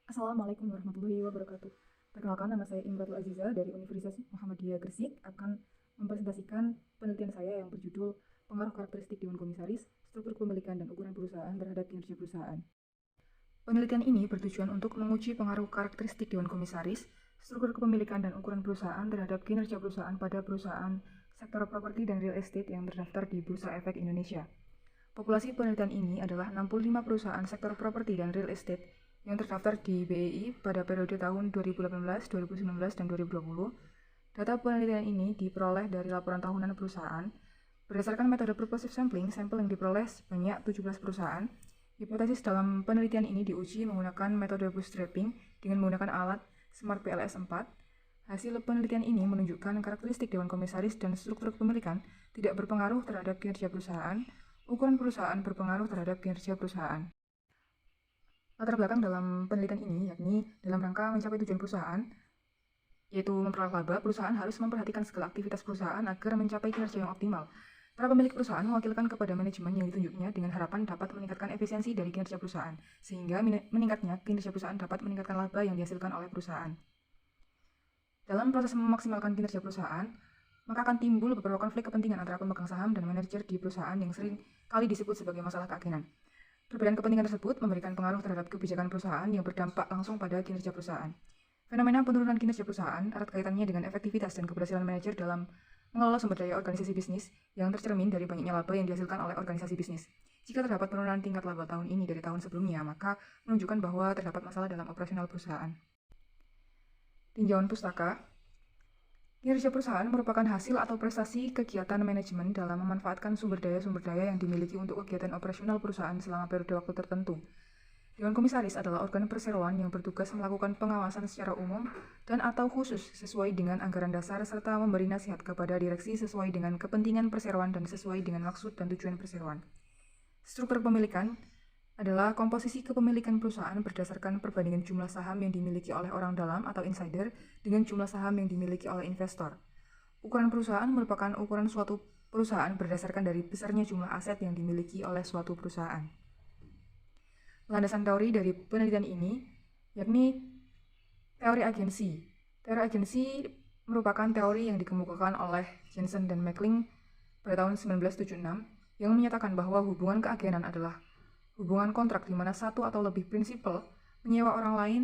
Assalamualaikum warahmatullahi wabarakatuh. Perkenalkan, nama saya Imratul Aziza dari Universitas Muhammadiyah Gresik akan mempresentasikan penelitian saya yang berjudul Pengaruh Karakteristik Dewan Komisaris, Struktur Kepemilikan dan Ukuran Perusahaan terhadap Kinerja Perusahaan. Penelitian ini bertujuan untuk menguji pengaruh karakteristik Dewan Komisaris, struktur kepemilikan dan ukuran perusahaan terhadap kinerja perusahaan pada perusahaan sektor properti dan real estate yang terdaftar di Bursa Efek Indonesia. Populasi penelitian ini adalah 65 perusahaan sektor properti dan real estate yang terdaftar di BEI pada periode tahun 2018, 2019, dan 2020. Data penelitian ini diperoleh dari laporan tahunan perusahaan. Berdasarkan metode purposive sampling, sampel yang diperoleh sebanyak 17 perusahaan. Hipotesis dalam penelitian ini diuji menggunakan metode bootstrapping dengan menggunakan alat Smart PLS 4. Hasil penelitian ini menunjukkan karakteristik Dewan Komisaris dan struktur kepemilikan tidak berpengaruh terhadap kinerja perusahaan. Ukuran perusahaan berpengaruh terhadap kinerja perusahaan. Latar belakang dalam penelitian ini yakni dalam rangka mencapai tujuan perusahaan, yaitu memperoleh laba, perusahaan harus memperhatikan segala aktivitas perusahaan agar mencapai kinerja yang optimal. Para pemilik perusahaan mewakilkan kepada manajemen yang ditunjuknya dengan harapan dapat meningkatkan efisiensi dari kinerja perusahaan, sehingga meningkatnya kinerja perusahaan dapat meningkatkan laba yang dihasilkan oleh perusahaan. Dalam proses memaksimalkan kinerja perusahaan, maka akan timbul beberapa konflik kepentingan antara pemegang saham dan manajer di perusahaan yang sering kali disebut sebagai masalah keagenan. Perbedaan kepentingan tersebut memberikan pengaruh terhadap kebijakan perusahaan yang berdampak langsung pada kinerja perusahaan. Fenomena penurunan kinerja perusahaan erat kaitannya dengan efektivitas dan keberhasilan manajer dalam mengelola sumber daya organisasi bisnis yang tercermin dari banyaknya laba yang dihasilkan oleh organisasi bisnis. Jika terdapat penurunan tingkat laba tahun ini dari tahun sebelumnya, maka menunjukkan bahwa terdapat masalah dalam operasional perusahaan. Tinjauan pustaka. Kinerja perusahaan merupakan hasil atau prestasi kegiatan manajemen dalam memanfaatkan sumber daya yang dimiliki untuk kegiatan operasional perusahaan selama periode waktu tertentu. Dewan Komisaris adalah organ perseroan yang bertugas melakukan pengawasan secara umum dan atau khusus sesuai dengan anggaran dasar serta memberi nasihat kepada direksi sesuai dengan kepentingan perseroan dan sesuai dengan maksud dan tujuan perseroan. Struktur kepemilikan adalah komposisi kepemilikan perusahaan berdasarkan perbandingan jumlah saham yang dimiliki oleh orang dalam atau insider dengan jumlah saham yang dimiliki oleh investor. Ukuran perusahaan merupakan ukuran suatu perusahaan berdasarkan dari besarnya jumlah aset yang dimiliki oleh suatu perusahaan. Landasan teori dari penelitian ini yakni teori agensi. Teori agensi merupakan teori yang dikemukakan oleh Jensen dan Mackling pada tahun 1976 yang menyatakan bahwa hubungan keagenan adalah hubungan kontrak di mana satu atau lebih prinsipal menyewa orang lain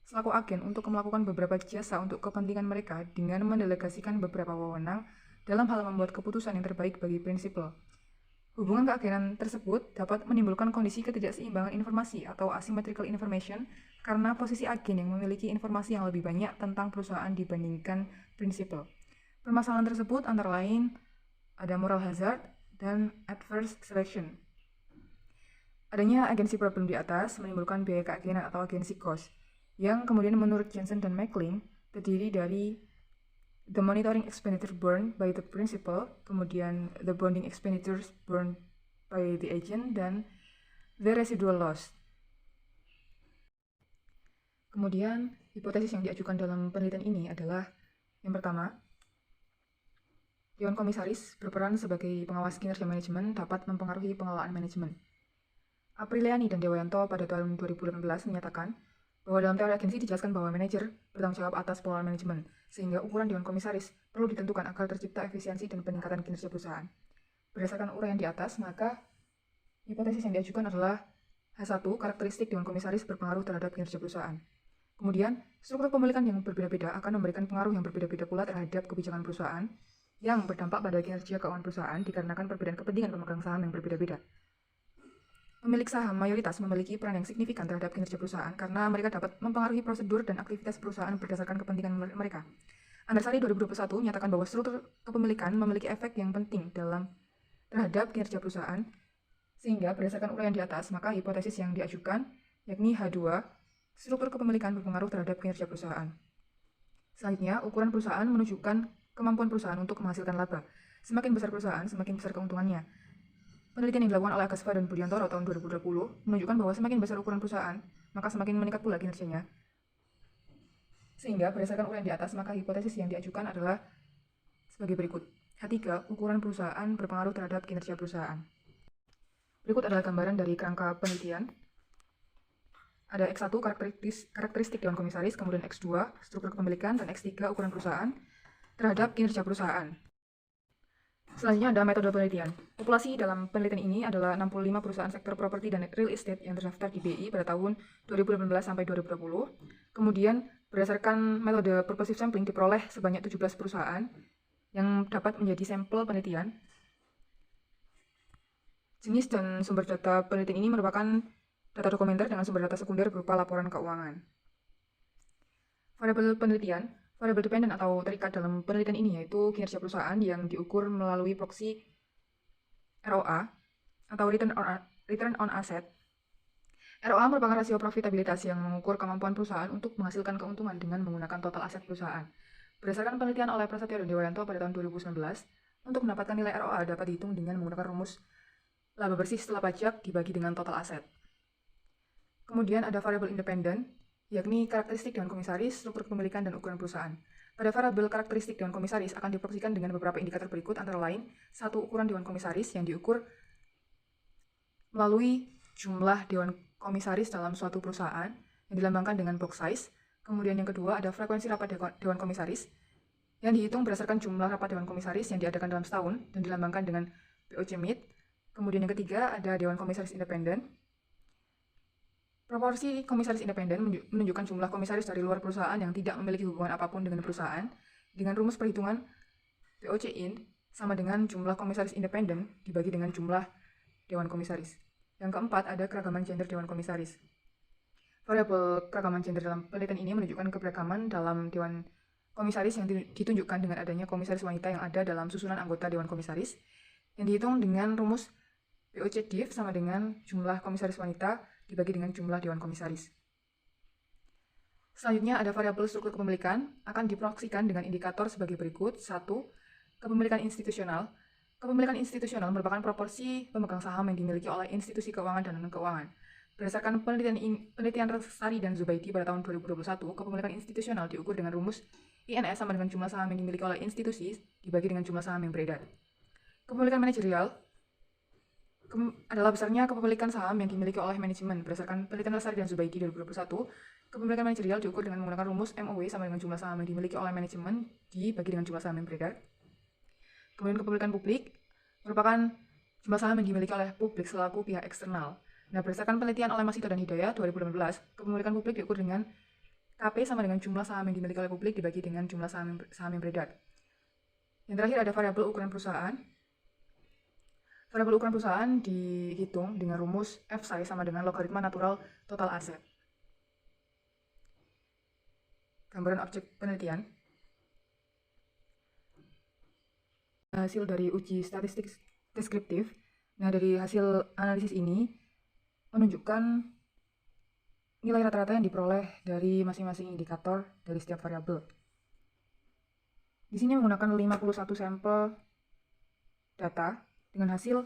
selaku agen untuk melakukan beberapa jasa untuk kepentingan mereka dengan mendelegasikan beberapa wewenang dalam hal membuat keputusan yang terbaik bagi prinsipal. Hubungan keagenan tersebut dapat menimbulkan kondisi ketidakseimbangan informasi atau asymmetrical information karena posisi agen yang memiliki informasi yang lebih banyak tentang perusahaan dibandingkan prinsipal. Permasalahan tersebut antara lain ada moral hazard dan adverse selection. Adanya agensi problem di atas menimbulkan biaya keagenan atau agensi cost, yang kemudian menurut Jensen dan Mackling terdiri dari the monitoring expenditure borne by the principal, kemudian the bonding expenditures borne by the agent, dan the residual loss. Kemudian, hipotesis yang diajukan dalam penelitian ini adalah yang pertama, Dewan Komisaris berperan sebagai pengawas kinerja manajemen dapat mempengaruhi pengelolaan manajemen. Apriliani dan Dewayanto pada tahun 2018 menyatakan bahwa dalam teori agensi dijelaskan bahwa manajer bertanggung jawab atas pengelolaan manajemen, sehingga ukuran Dewan Komisaris perlu ditentukan agar tercipta efisiensi dan peningkatan kinerja perusahaan. Berdasarkan uraian di atas, maka hipotesis yang diajukan adalah H1, karakteristik Dewan Komisaris berpengaruh terhadap kinerja perusahaan. Kemudian, struktur pemilikan yang berbeda-beda akan memberikan pengaruh yang berbeda-beda pula terhadap kebijakan perusahaan yang berdampak pada kinerja keuangan perusahaan dikarenakan perbedaan kepentingan pemegang saham yang berbeda-beda. Pemilik saham mayoritas memiliki peran yang signifikan terhadap kinerja perusahaan karena mereka dapat mempengaruhi prosedur dan aktivitas perusahaan berdasarkan kepentingan mereka. Andarsari 2021 menyatakan bahwa struktur kepemilikan memiliki efek yang penting terhadap kinerja perusahaan, sehingga berdasarkan uraian di atas, maka hipotesis yang diajukan yakni H2, struktur kepemilikan berpengaruh terhadap kinerja perusahaan. Selanjutnya, ukuran perusahaan menunjukkan kemampuan perusahaan untuk menghasilkan laba. Semakin besar perusahaan, semakin besar keuntungannya. Penelitian yang dilakukan oleh Agasva dan Budiantoro tahun 2020 menunjukkan bahwa semakin besar ukuran perusahaan, maka semakin meningkat pula kinerjanya. Sehingga berdasarkan uraian di atas, maka hipotesis yang diajukan adalah sebagai berikut. H3, ukuran perusahaan berpengaruh terhadap kinerja perusahaan. Berikut adalah gambaran dari kerangka penelitian. ada X1 karakteristik Dewan Komisaris, kemudian X2 struktur kepemilikan, dan X3 ukuran perusahaan terhadap kinerja perusahaan. Selanjutnya ada metode penelitian. Populasi dalam penelitian ini adalah 65 perusahaan sektor properti dan real estate yang terdaftar di BI pada tahun 2018 sampai 2020. Kemudian berdasarkan metode purposive sampling diperoleh sebanyak 17 perusahaan yang dapat menjadi sampel penelitian. Jenis dan sumber data penelitian ini merupakan data dokumenter dengan sumber data sekunder berupa laporan keuangan. Variabel penelitian, variabel dependen atau terikat dalam penelitian ini yaitu kinerja perusahaan yang diukur melalui proksi ROA atau return on asset. ROA merupakan rasio profitabilitas yang mengukur kemampuan perusahaan untuk menghasilkan keuntungan dengan menggunakan total aset perusahaan. Berdasarkan penelitian oleh Prasetyo dan Dewayanto pada tahun 2019, untuk mendapatkan nilai ROA dapat dihitung dengan menggunakan rumus laba bersih setelah pajak dibagi dengan total aset. Kemudian ada variabel independen, yakni karakteristik Dewan Komisaris, struktur kepemilikan, dan ukuran perusahaan. Pada variabel karakteristik Dewan Komisaris akan diproyeksikan dengan beberapa indikator berikut, antara lain, satu ukuran Dewan Komisaris yang diukur melalui jumlah Dewan Komisaris dalam suatu perusahaan yang dilambangkan dengan box size. Kemudian yang kedua ada frekuensi rapat Dewan Komisaris yang dihitung berdasarkan jumlah rapat Dewan Komisaris yang diadakan dalam setahun dan dilambangkan dengan POC Meet. Kemudian yang ketiga ada Dewan Komisaris Independen. Proporsi komisaris independen menunjukkan jumlah komisaris dari luar perusahaan yang tidak memiliki hubungan apapun dengan perusahaan dengan rumus perhitungan POC in sama dengan jumlah komisaris independen dibagi dengan jumlah Dewan Komisaris. Yang keempat ada keragaman gender Dewan Komisaris. Variabel keragaman gender dalam penelitian ini menunjukkan keberagaman dalam Dewan Komisaris yang ditunjukkan dengan adanya komisaris wanita yang ada dalam susunan anggota Dewan Komisaris yang dihitung dengan rumus POC div sama dengan jumlah komisaris wanita dibagi dengan jumlah Dewan Komisaris. Selanjutnya ada variabel struktur kepemilikan akan diproyeksikan dengan indikator sebagai berikut. 1. Kepemilikan institusional. Kepemilikan institusional merupakan proporsi pemegang saham yang dimiliki oleh institusi keuangan dan non-keuangan. Berdasarkan penelitian Sari dan Zubaidi pada tahun 2021, kepemilikan institusional diukur dengan rumus INS sama dengan jumlah saham yang dimiliki oleh institusi dibagi dengan jumlah saham yang beredar. Kepemilikan manajerial adalah besarnya kepemilikan saham yang dimiliki oleh manajemen. Berdasarkan penelitian Sari dan Zubaidi 2021, kepemilikan manajerial diukur dengan menggunakan rumus MOW sama dengan jumlah saham yang dimiliki oleh manajemen dibagi dengan jumlah saham yang beredar. Kemudian kepemilikan publik merupakan jumlah saham yang dimiliki oleh publik selaku pihak eksternal. Nah, berdasarkan penelitian oleh Masito dan Hidayat 2018, kepemilikan publik diukur dengan KP sama dengan jumlah saham yang dimiliki oleh publik dibagi dengan jumlah saham yang beredar. Yang terakhir ada variabel ukuran perusahaan. Variabel ukuran perusahaan dihitung dengan rumus F size sama dengan logaritma natural total aset. Gambaran objek penelitian. Hasil dari uji statistik deskriptif. Nah, dari hasil analisis ini menunjukkan nilai rata-rata yang diperoleh dari masing-masing indikator dari setiap variabel. Di sini menggunakan 51 sampel data dengan hasil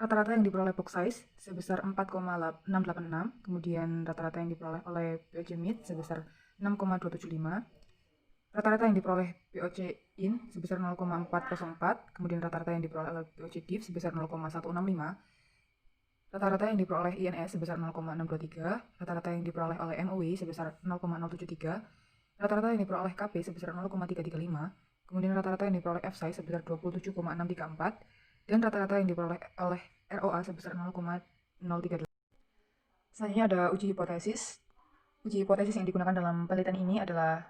rata-rata yang diperoleh box size sebesar 4,686, kemudian rata-rata yang diperoleh oleh POC Meet sebesar 6,275, rata-rata yang diperoleh POC in sebesar 0,404, kemudian rata-rata yang diperoleh oleh POC div sebesar 0,165, rata-rata yang diperoleh INS sebesar 0,623, rata-rata yang diperoleh oleh MOW sebesar 0,073, rata-rata yang diperoleh KP sebesar 0,335, kemudian rata-rata yang diperoleh F size sebesar 27,634, dan rata-rata yang diperoleh oleh ROA sebesar 0,038. Selanjutnya ada uji hipotesis. Uji hipotesis yang digunakan dalam penelitian ini adalah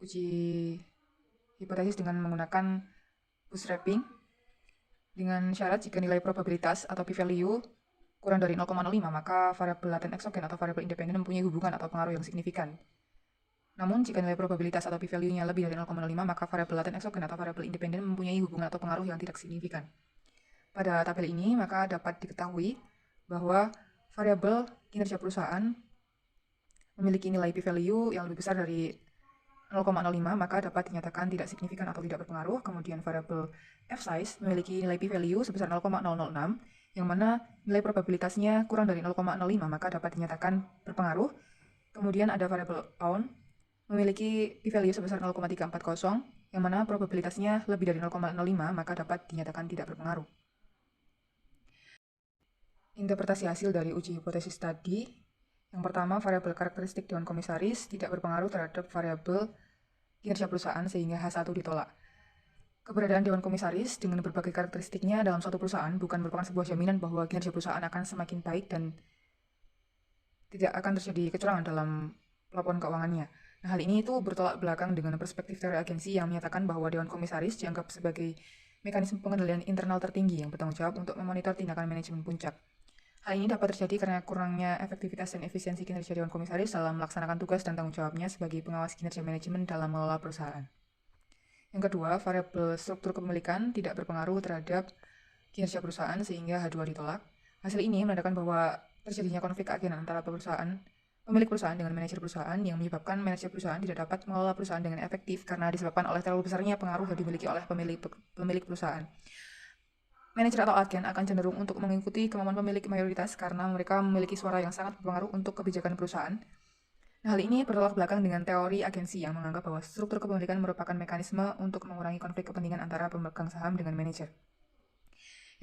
uji hipotesis dengan menggunakan bootstrapping dengan syarat jika nilai probabilitas atau p-value kurang dari 0,05 maka variabel laten eksogen atau variabel independen mempunyai hubungan atau pengaruh yang signifikan. Namun, jika nilai probabilitas atau p-value-nya lebih dari 0,05, maka variabel laten eksogen atau variabel independen mempunyai hubungan atau pengaruh yang tidak signifikan. Pada tabel ini, maka dapat diketahui bahwa variabel kinerja perusahaan memiliki nilai p-value yang lebih besar dari 0,05, maka dapat dinyatakan tidak signifikan atau tidak berpengaruh. Kemudian variabel f-size memiliki nilai p-value sebesar 0,006, yang mana nilai probabilitasnya kurang dari 0,05, maka dapat dinyatakan berpengaruh. Kemudian ada variabel own memiliki p-value sebesar 0,340, yang mana probabilitasnya lebih dari 0,05, maka dapat dinyatakan tidak berpengaruh. Interpretasi hasil dari uji hipotesis tadi Yang pertama, variabel karakteristik Dewan Komisaris tidak berpengaruh terhadap variabel kinerja perusahaan sehingga H1 ditolak. Keberadaan Dewan Komisaris dengan berbagai karakteristiknya dalam suatu perusahaan bukan merupakan sebuah jaminan bahwa kinerja perusahaan akan semakin baik dan tidak akan terjadi kecurangan dalam laporan keuangannya. Nah, hal ini itu bertolak belakang dengan perspektif teori agensi yang menyatakan bahwa Dewan Komisaris dianggap sebagai mekanisme pengendalian internal tertinggi yang bertanggung jawab untuk memonitor tindakan manajemen puncak. Hal ini dapat terjadi karena kurangnya efektivitas dan efisiensi kinerja Dewan Komisaris dalam melaksanakan tugas dan tanggung jawabnya sebagai pengawas kinerja manajemen dalam mengelola perusahaan. Yang kedua, variabel struktur kepemilikan tidak berpengaruh terhadap kinerja perusahaan sehingga H2 ditolak. Hasil ini menandakan bahwa terjadinya konflik keagenan antara pemilik perusahaan dengan manajer perusahaan yang menyebabkan manajer perusahaan tidak dapat mengelola perusahaan dengan efektif karena disebabkan oleh terlalu besarnya pengaruh yang dimiliki oleh pemilik perusahaan. Manajer atau agen akan cenderung untuk mengikuti kemauan pemilik mayoritas karena mereka memiliki suara yang sangat berpengaruh untuk kebijakan perusahaan. Hal ini bertolak belakang dengan teori agensi yang menganggap bahwa struktur kepemilikan merupakan mekanisme untuk mengurangi konflik kepentingan antara pemegang saham dengan manajer.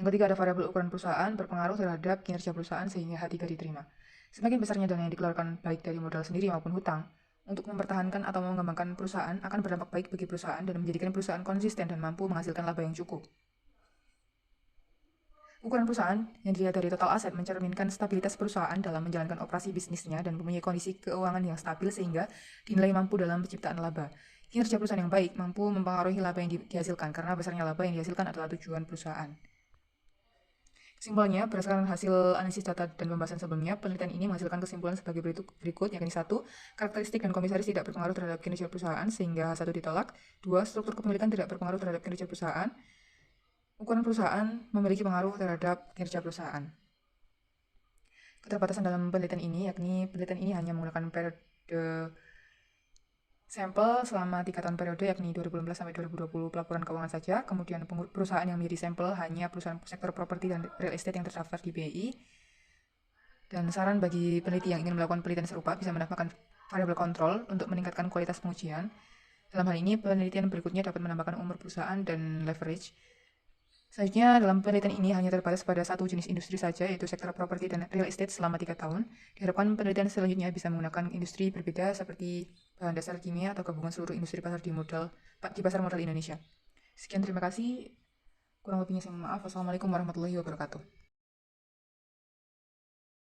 Yang ketiga, ada variabel ukuran perusahaan berpengaruh terhadap kinerja perusahaan sehingga H3 diterima. Semakin besarnya dana yang dikeluarkan baik dari modal sendiri maupun hutang untuk mempertahankan atau mengembangkan perusahaan akan berdampak baik bagi perusahaan dan menjadikan perusahaan konsisten dan mampu menghasilkan laba yang cukup. Ukuran perusahaan yang dilihat dari total aset mencerminkan stabilitas perusahaan dalam menjalankan operasi bisnisnya dan mempunyai kondisi keuangan yang stabil sehingga dinilai mampu dalam penciptaan laba. Kinerja perusahaan yang baik mampu mempengaruhi laba yang dihasilkan karena besarnya laba yang dihasilkan adalah tujuan perusahaan. Kesimpulannya, berdasarkan hasil analisis data dan pembahasan sebelumnya, penelitian ini menghasilkan kesimpulan sebagai berikut, yakni 1. Karakteristik dan komisaris tidak berpengaruh terhadap kinerja perusahaan sehingga H1 ditolak. 2. Struktur kepemilikan tidak berpengaruh terhadap kinerja perusahaan. Ukuran perusahaan memiliki pengaruh terhadap kinerja perusahaan. Keterbatasan dalam penelitian ini, yakni penelitian ini hanya menggunakan periode sampel selama 3 tahun periode, yakni 2015 sampai 2020 pelaporan keuangan saja. Kemudian perusahaan yang menjadi sampel hanya perusahaan sektor properti dan real estate yang terdaftar di BI. Dan saran bagi peneliti yang ingin melakukan penelitian serupa bisa menambahkan variabel kontrol untuk meningkatkan kualitas pengujian. Dalam hal ini, penelitian berikutnya dapat menambahkan umur perusahaan dan leverage. Selanjutnya, dalam penelitian ini hanya terbatas pada satu jenis industri saja, yaitu sektor properti dan real estate selama 3 tahun. Diharapkan penelitian selanjutnya bisa menggunakan industri berbeda seperti bahan dasar kimia atau gabungan seluruh industri pasar di pasar modal Indonesia. Sekian, terima kasih. Kurang lebihnya saya mohon maaf. Wassalamualaikum warahmatullahi wabarakatuh.